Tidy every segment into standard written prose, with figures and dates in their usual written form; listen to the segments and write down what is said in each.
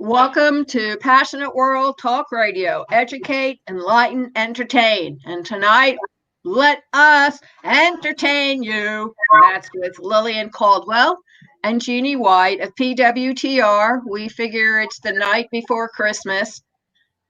Welcome to Passionate World Talk Radio. Educate, enlighten, entertain. And tonight, let us entertain you. That's with Lillian Cauldwell and Jeanne White of PWTR. We figure it's the night before Christmas.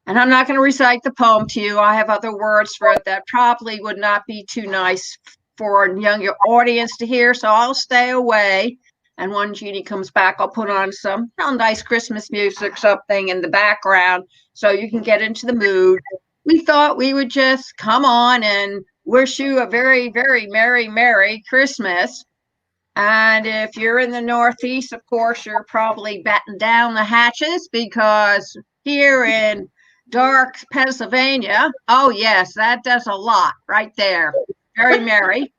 And I'm not going to recite the poem to you. I have other words for it that probably would not be too nice for a younger audience to hear. So I'll stay away. And when Jeanne comes back, I'll put on some nice Christmas music, something in the background, so you can get into the mood. We thought we would just come on and wish you a very, very Merry Christmas. And if you're in the Northeast, of course, you're probably batten down the hatches, because here in dark Pennsylvania, oh yes, that does a lot right there. Very merry.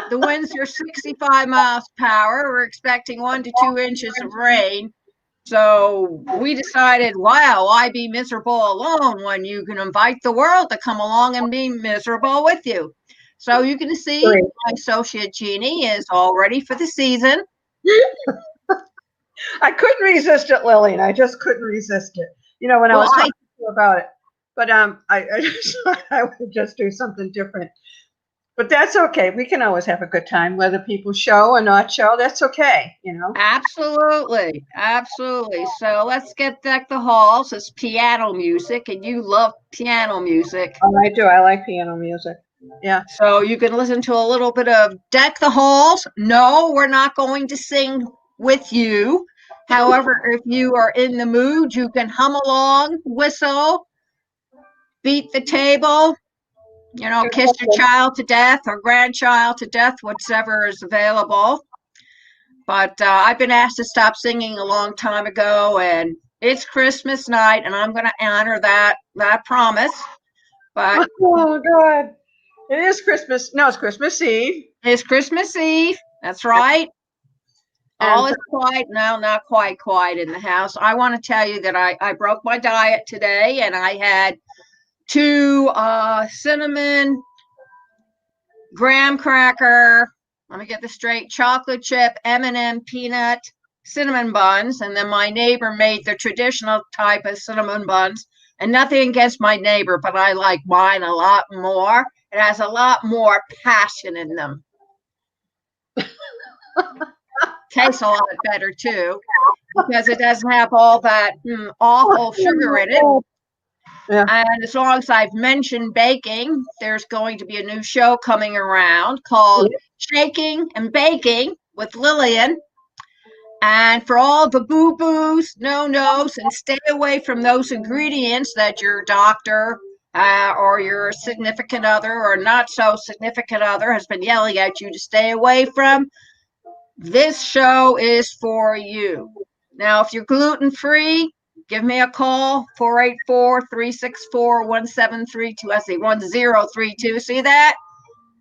The winds are 65 miles per hour. We're expecting 1 to 2 inches of rain. So we decided, wow, why be miserable alone when you can invite the world to come along and be miserable with you? So you can see my associate Jeanne is all ready for the season. I couldn't resist it, Lillian. I just couldn't resist it. You know, when I was talking to you about it. But I just thought I would just do something different. But that's okay. We can always have a good time, whether people show or not show. That's okay, you know. Absolutely. So let's get deck the halls. It's piano music, and you love piano music. Oh, I do. I like piano music. Yeah. So you can listen to a little bit of Deck the Halls. No, we're not going to sing with you. However, if you are in the mood, you can hum along, whistle, beat the table. You know, kiss your child to death or grandchild to death, whatever is available. But I've been asked to stop singing a long time ago, and it's Christmas night, and I'm going to honor that promise. But oh God, it is Christmas. No, it's Christmas Eve. It's Christmas Eve. That's right. All is quiet. No, not quite quiet in the house. I want to tell you that I broke my diet today, and I had 2 cinnamon graham cracker, let me get this straight, chocolate chip M&M peanut cinnamon buns, and then my neighbor made the traditional type of cinnamon buns. And nothing against my neighbor, but I like mine a lot more. It has a lot more passion in them. Tastes a lot better too, because it doesn't have all that awful sugar in it. Yeah. And as long as I've mentioned baking, there's going to be a new show coming around called Shaking and Baking with Lillian. And for all the boo-boos, no-nos, and stay away from those ingredients that your doctor or your significant other or not so significant other has been yelling at you to stay away from, this show is for you. Now, if you're gluten-free, give me a call, 484-364-1732. I say 1032. See that?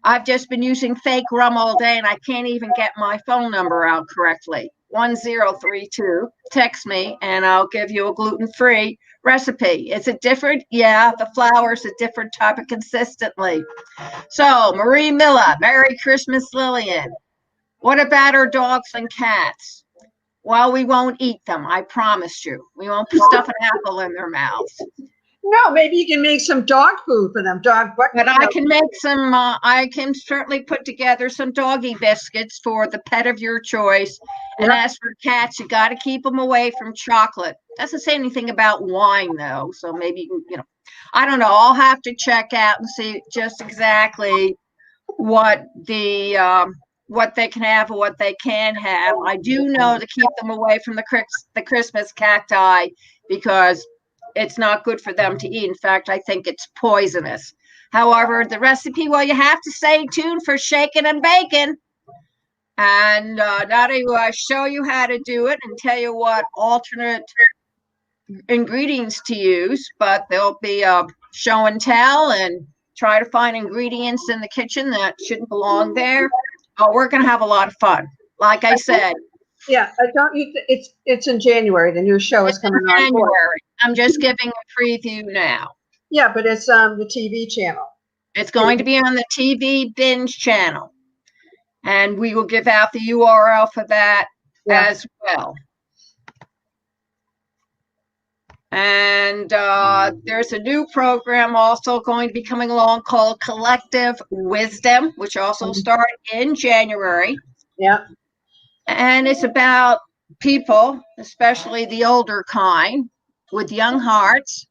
I've just been using fake rum all day, and I can't even get my phone number out correctly. 1032. Text me, and I'll give you a gluten-free recipe. It's a different, the flour's a different type of consistently. So, Marie Miller, Merry Christmas, Lillian. What about our dogs and cats? Well, we won't eat them, I promise you. We won't stuff an apple in their mouths. No, maybe you can make some dog food for them. But I can make some, I can certainly put together some doggy biscuits for the pet of your choice. And as for cats, you got to keep them away from chocolate. Doesn't say anything about wine, though. So maybe, I don't know. I'll have to check out and see just exactly what they can have and what they can have. I do know to keep them away from the Christmas cacti, because it's not good for them to eat. In fact, I think it's poisonous. However, the recipe, well, you have to stay tuned for Shaking and Baking. And not only will I show you how to do it and tell you what alternate ingredients to use, but there'll be a show and tell and try to find ingredients in the kitchen that shouldn't belong there. We're going to have a lot of fun. Like I said. Yeah, it's in January. The new show is coming on. January. I'm just giving a preview now. Yeah, but it's the TV channel. It's going to be on the TV Binge channel. And we will give out the URL for that as well. And there's a new program also going to be coming along called Collective Wisdom, which also started in January. Yeah. And it's about people, especially the older kind, with young hearts,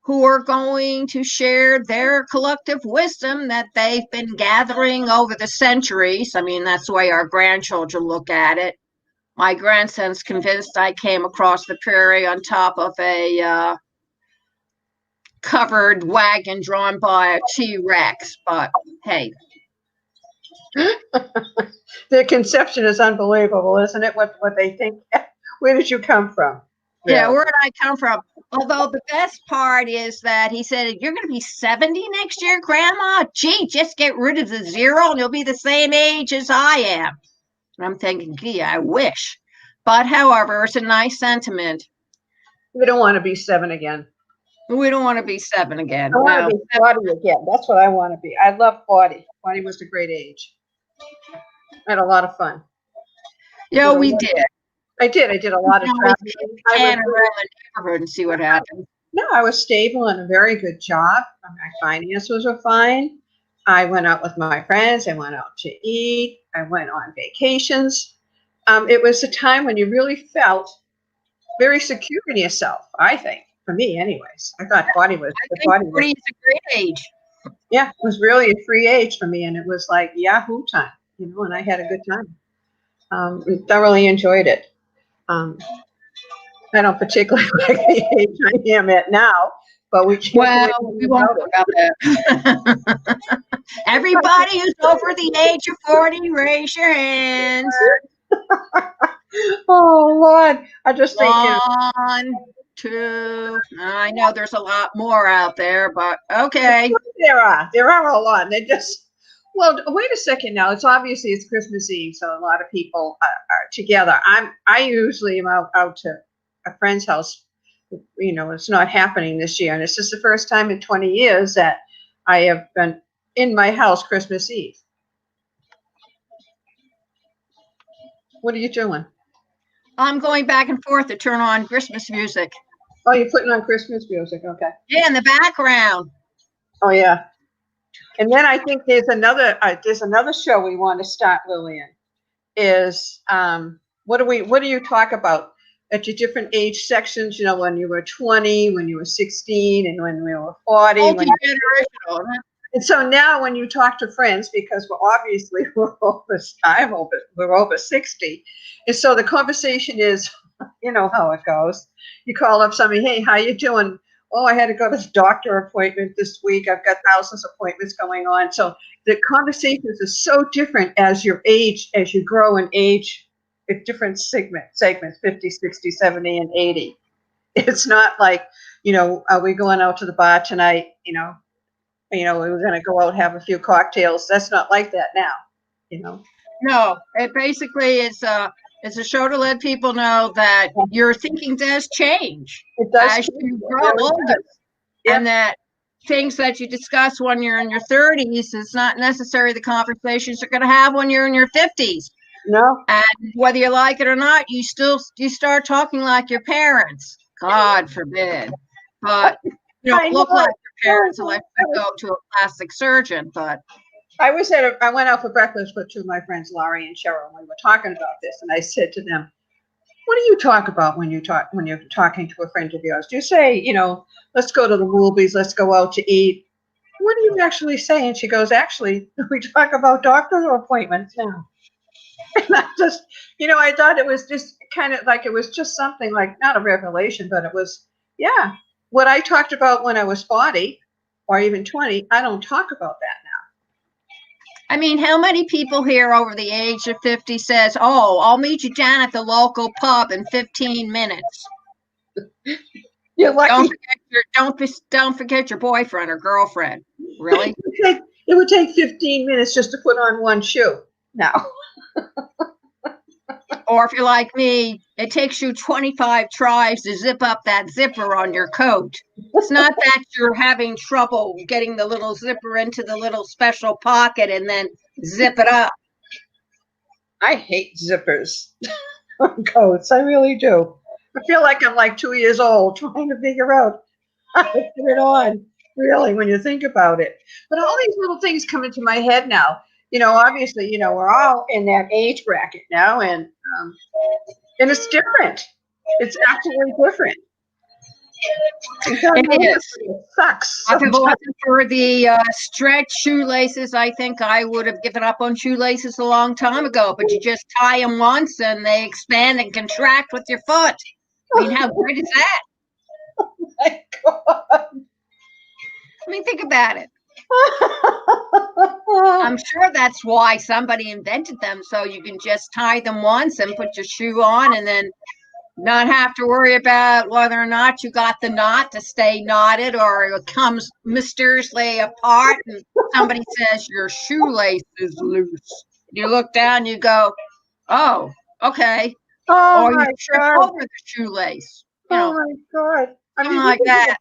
who are going to share their collective wisdom that they've been gathering over the centuries. I mean, that's the way our grandchildren look at it. My grandson's convinced I came across the prairie on top of a covered wagon drawn by a T-Rex, but hey. Their conception is unbelievable, isn't it? What they think. Where did you come from? Yeah, where did I come from? Although the best part is that he said, you're going to be 70 next year, Grandma? Gee, just get rid of the zero and you'll be the same age as I am. And I'm thinking, gee, I wish. But however, it's a nice sentiment. We don't want to be 7 again. We don't want to be 7 again. I want to be 40 again. That's what I want to be. I love 40. 40 was a great age. I had a lot of fun. Yeah, we did. I did a lot of traveling. I went around the neighborhood and see what happened. No, I was stable and a very good job. My finances were fine. I went out with my friends. I went out to eat. I went on vacations. It was a time when you really felt very secure in yourself, I think. For me, anyways. I thought 40 was... I think 40 is a great age. Yeah, it was really a free age for me. And it was like Yahoo time, and I had a good time. Thoroughly enjoyed it. I don't particularly like the age I am at now, but we can't. Well, we won't talk about that. Everybody who's over the age of 40, raise your hands. Oh, Lord. I just think. 1, 2. I know there's a lot more out there, but okay. There are a lot. They just. Well, wait a second now. It's Christmas Eve, so a lot of people are together. I usually am out to a friend's house. It's not happening this year, and it's just the first time in 20 years that I have been in my house Christmas Eve. What are you doing? I'm going back and forth to turn on Christmas music. Oh, you're putting on Christmas music, okay? Yeah, in the background. Oh yeah. And then I think there's another show we want to start, Lillian. Is what do you talk about at your different age sections? When you were 20, when you were 16, and when we were 40. Multi-generational. And so now, when you talk to friends, because we're over 60, and so the conversation is, how it goes. You call up somebody, hey, how you doing? Oh, I had to go to this doctor appointment this week. I've got thousands of appointments going on. So the conversations are so different as you grow in age at different segments, 50, 60, 70, and 80. It's not like, are we going out to the bar tonight? We're going to go out and have a few cocktails. That's not like that now, No, it basically is it's a show to let people know that your thinking does change as you grow older. Yep. And that things that you discuss when you're in your 30s is not necessarily the conversations you're going to have when you're in your 50s. No. And whether you like it or not, you start talking like your parents. God forbid. But you don't look like your parents unless you go to a plastic surgeon. But I went out for breakfast with 2 of my friends, Laurie and Cheryl, and we were talking about this. And I said to them, what do you talk about when you're talking to a friend of yours? Do you say, let's go to the movies, let's go out to eat? What do you actually say? And she goes, actually, we talk about doctor appointments now. And I just, I thought it was just kind of like, it was just something like, not a revelation, but it was, yeah, what I talked about when I was 40 or even 20, I don't talk about that now. I mean, how many people here over the age of 50 says, oh, I'll meet you down at the local pub in 15 minutes. You're lucky. Don't forget your boyfriend or girlfriend. Really? It would take 15 minutes just to put on one shoe now. Or if you're like me, it takes you 25 tries to zip up that zipper on your coat. It's not that you're having trouble getting the little zipper into the little special pocket and then zip it up. I hate zippers on coats. I really do. I feel like I'm like 2 years old trying to figure out how to put it on, really, when you think about it. But all these little things come into my head now. Obviously, we're all in that age bracket now, and it's different. It's actually different. It is. It sucks. If it wasn't for the stretch shoelaces, I think I would have given up on shoelaces a long time ago. But you just tie them once and they expand and contract with your foot. I mean, how great is that? Oh my God. I mean, think about it. I'm sure that's why somebody invented them, so you can just tie them once and put your shoe on and then not have to worry about whether or not you got the knot to stay knotted or it comes mysteriously apart and somebody says your shoelace is loose. You look down, you go, oh, okay. Oh or my you trip God. over the shoelace. Oh my God. I Something mean, like that.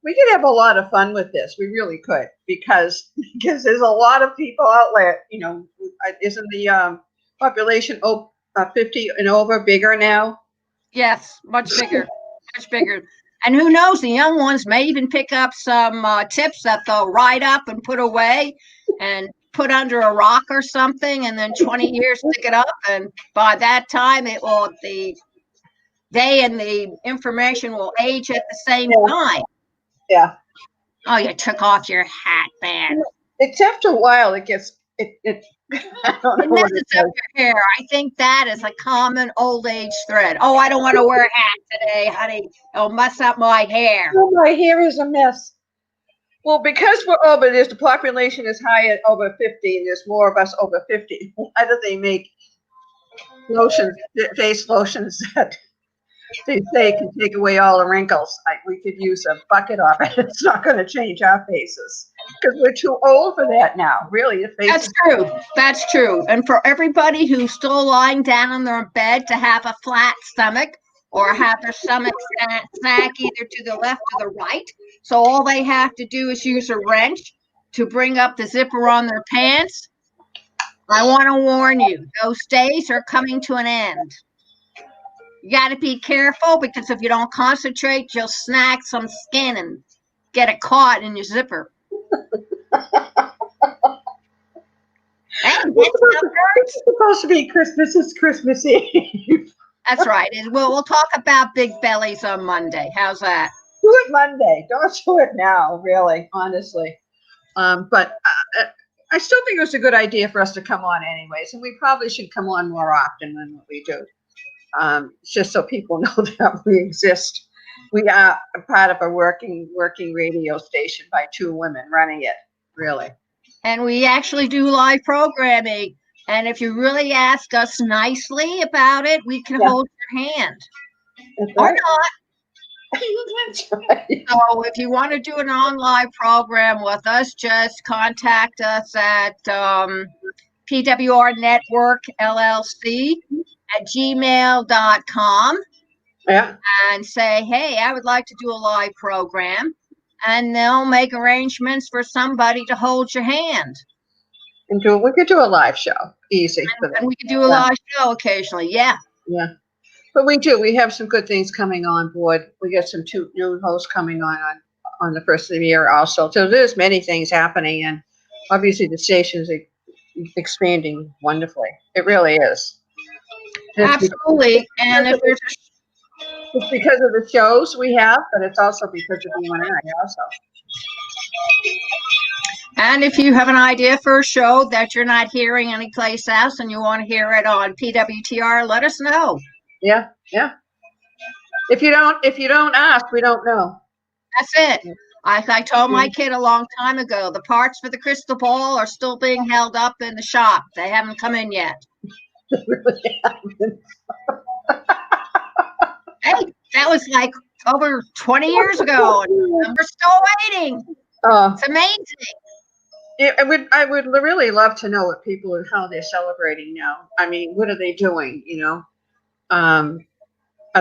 we could have a lot of fun with this. We really could, because there's a lot of people out there. Isn't the population 50 and over bigger now? Yes, much bigger, much bigger. And who knows, the young ones may even pick up some tips that they'll write up and put away and put under a rock or something, and then 20 years pick it up. And by that time, the day and the information will age at the same time. Yeah. Oh, you took off your hat band. After a while, it gets it. I don't know what messes it up does. your hair. I think that is a common old age thread. Oh, I don't want to wear a hat today, honey. It'll mess up my hair. Oh, my hair is a mess. Well, because the population is high at over 50, and there's more of us over 50. Why do they make face lotions that they say can take away all the wrinkles? We could use a bucket of it. It's not going to change our faces because we're too old for that now. Really, the face. That's true. That's true. And for everybody who's still lying down on their bed to have a flat stomach or have their stomach snack either to the left or the right, so all they have to do is use a wrench to bring up the zipper on their pants. I want to warn you, those days are coming to an end. You got to be careful, because if you don't concentrate, you'll snag some skin and get it caught in your zipper. Hey, it's supposed to be Christmas. It's Christmas Eve. That's right. We'll talk about big bellies on Monday. How's that? Do it Monday. Don't do it now, really, honestly. But I still think it was a good idea for us to come on anyways, and we probably should come on more often than what we do. Just so people know that we exist. We are a part of a working radio station by 2 women running it, really. And we actually do live programming. And if you really ask us nicely about it, we can hold your hand. Or not. That's right. So if you want to do an on-live program with us, just contact us at PWR Network LLC at gmail.com. Yeah. And say, hey, I would like to do a live program. And they'll make arrangements for somebody to hold your hand. And we could do a live show. Easy. And we could do a live show occasionally. Yeah. Yeah. But we do. We have some good things coming on board. We got some 2 new hosts coming on the first of the year also. So there's many things happening, and obviously the station's expanding wonderfully. It really is. Absolutely. And if there's it's because of the shows we have, but it's also because of you and I also. And if you have an idea for a show that you're not hearing anyplace else and you want to hear it on PWTR, let us know. Yeah, yeah. If you don't ask, we don't know. That's it. I told my kid a long time ago, the parts for the crystal ball are still being held up in the shop. They haven't come in yet. They really haven't. Hey, that was like over 20 years ago, and we're still waiting. It's amazing. Yeah, I would really love to know how they're celebrating now. I mean, what are they doing? Are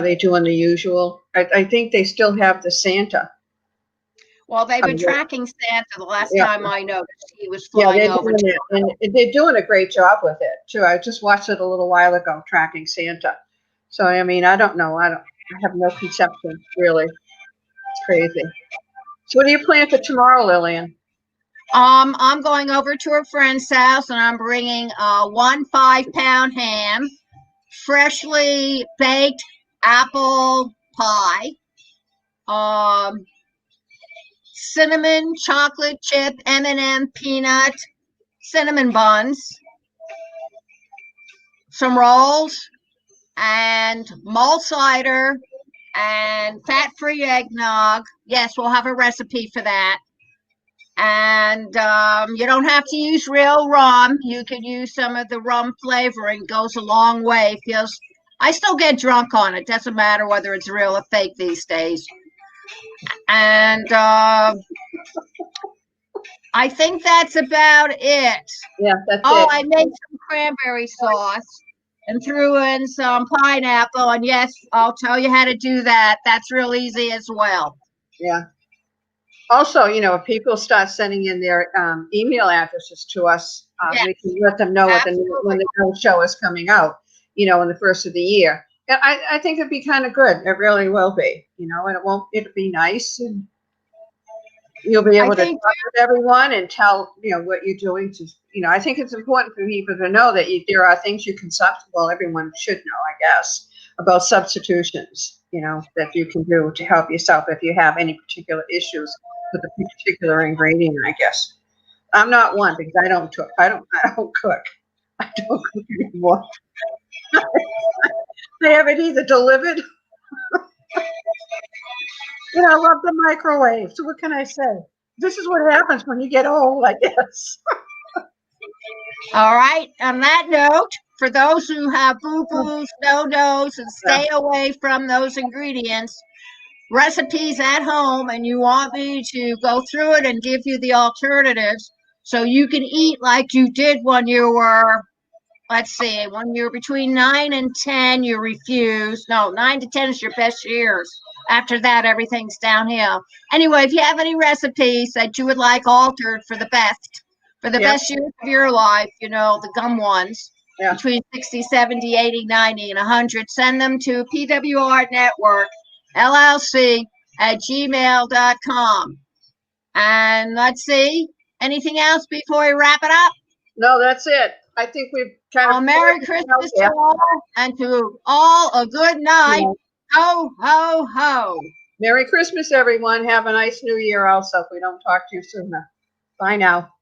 they doing the usual? I think they still have the Santa. Well, they've been tracking Santa the last time I noticed. He was flying over. And they're doing a great job with it too. I just watched it a little while ago, tracking Santa. So I mean, I don't know. I have no conception, really. It's crazy. So what do you plan for tomorrow, Lillian? I'm going over to a friend's house, and I'm bringing 1 5-pound ham, freshly baked apple pie, cinnamon chocolate chip M&M peanut cinnamon buns, some rolls, and malt cider, and fat-free eggnog. Yes, we'll have a recipe for that. And you don't have to use real rum. You could use some of the rum flavoring. Goes a long way. Feels I still get drunk on it. Doesn't matter whether it's real or fake these days. And I think that's about it. Yeah, that's Oh, it. I made some cranberry sauce and threw in some pineapple. And yes, I'll tell you how to do that. That's real easy as well. Yeah. Also, if people start sending in their email addresses to us, Yes, we can let them know when the new show is coming out, in the first of the year. And I think it'd be kind of good. It really will be, and it'll be nice. And you'll be able to talk with everyone and tell, what you're doing to, I think it's important for people to know that there are things you can well, everyone should know, I guess, about substitutions, that you can do to help yourself if you have any particular issues with a particular ingredient, I guess. I'm not one because I don't cook. I don't cook. I don't cook anymore. They have it either delivered. I love the microwave. So what can I say? This is what happens when you get old, I guess. All right. On that note, for those who have boo-boos, no-nos, and stay away from those ingredients, recipes at home, and you want me to go through it and give you the alternatives so you can eat like you did when you were, let's see, when you're between 9 and 10, you refuse. No, 9 to 10 is your best years. After that, everything's downhill. Anyway, if you have any recipes that you would like altered for the best years of your life, the gum ones, between 60, 70, 80, 90, and 100, send them to PWR Network, LLC at gmail.com. And let's see, anything else before we wrap it up? No, that's it. I think we've kind of. Merry Christmas to all, and to all a good night. Yeah. Ho, ho, ho. Merry Christmas, everyone. Have a nice new year also if we don't talk to you sooner. Bye now.